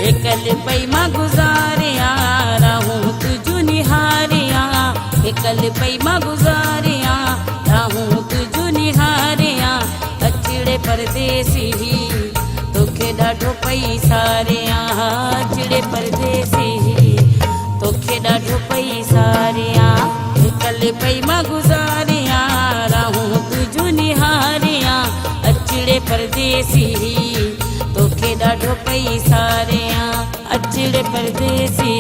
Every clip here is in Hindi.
एकल पई मां गुज़ारिया रहूं तुझू निहारिया एकल पई मां गुज़ारिया रहूं तुझू निहारिया अचड़े परदेसी तोखे ॾाढो पई सारिया अचड़े परदेसी तोखे ॾाढो पई सारिया एकल पई मां गुज़ारिया रहूं तुझू निहारिया अचड़े परदेसी तोखे ॾाढो पई सारिया अचड़े परदेसी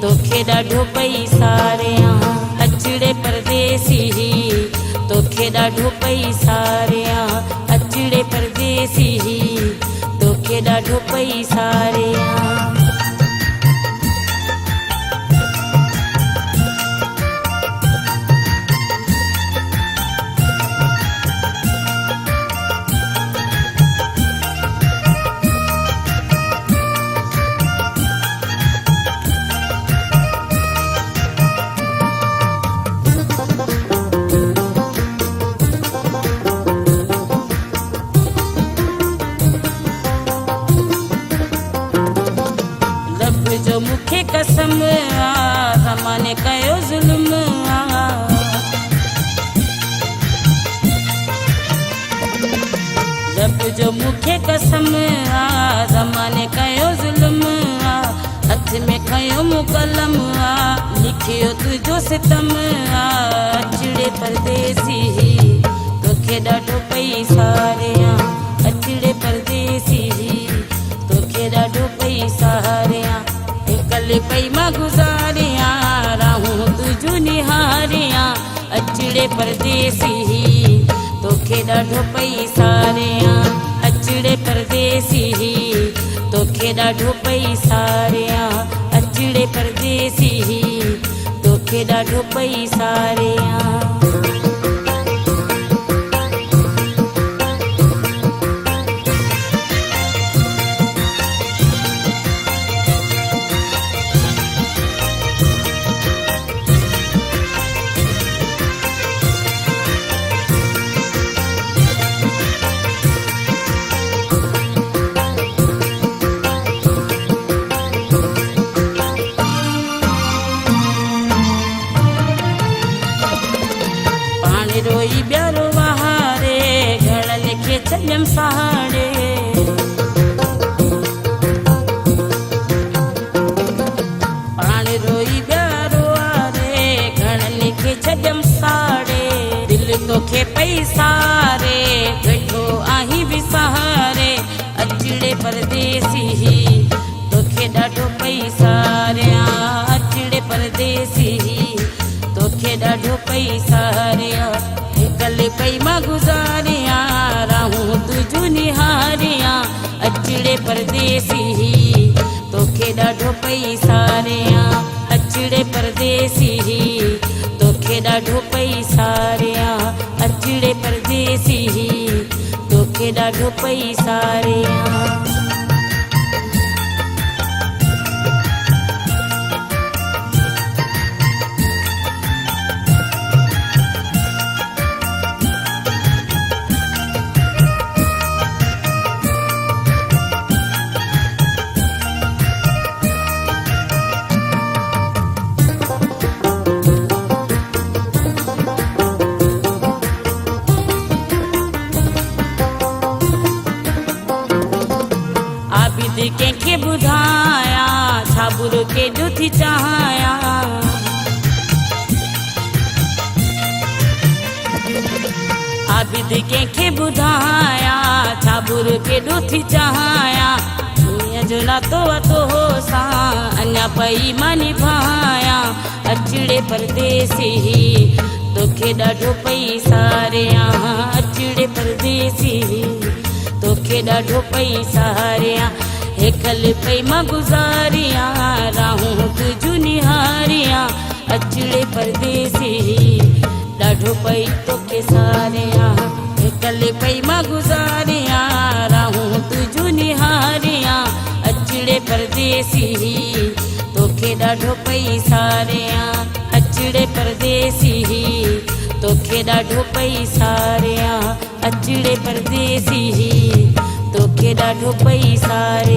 तोखे ॾाढो पई सारिया अचड़े परदेसी तोखे ॾाढो पई सारिया अचड़े परदेसी तोखे ॾाढो पई सारिया। जो मुखे कसम ज़माने कयो ज़ुल्म रब जो मुखे कसम ज़माने कयो ज़ुल्म हथ में खयो मुकलम लिखियो तुझो सितम अचड़े परदेसी तोखे ॾाढो पई सारिया अचड़े परदेसी तोखे ॾाढो पई सारिया एकल पई मां गुज़ारिया रहूं तुझू निहारिया अचड़े परदेसी तोखे ॾाढो पई सारिया अचड़े परदेसी तोखे ॾाढो पई सारिया अचड़े परदेसी तोखे ॾाढो पई सारिया। रोई ॿियारो वहारे घड़ लिखे छॾियमि सहारे पाण रोई ॿियारो वारे घड़ लिखे छॾियमि साड़े दिलि तोखे पई सारे वेठो आहीं बि सहारे अचड़े परदेसी तोखे ॾाढो पई सारिया अचड़े परदेसी तोखे ॾाढो पई सारिया एकल पई मां गुज़ारिया रहूं तुझू निहारिया अचड़े परदेसी तोखे ॾाढो पई सारिया अचड़े परदेसी तोखे ॾाढो पई सारिया अचड़े परदेसी तोखे ॾाढो पई सारिया। कंहिंखे ॿुधाया छा बुरो केॾो थी चाहियां आबिद कंहिंखे ॿुधाया छा बुरो केॾो थी चाहियां दुनिया जो नातो वतो सां अञा पई मां निभायां अचड़े परदेसी तोखे ॾाढो पई सारिया अचड़े परदेसी तोखे ॾाढो पई सारिया एकल पई मां गुज़ारिया रहूं तुझू निहारिया अचड़े परदेसी ॾाढो पई तोखे सारिया एकल पई मां गुज़ारिया रहूं तुझू निहारिया अचड़े परदेसी तोखे ॾाढो पई सारिया अचड़े परदेसी तोखे ॾाढो पई सारिया अचड़े परदेसी तोखे ॾाढो पई सारिया।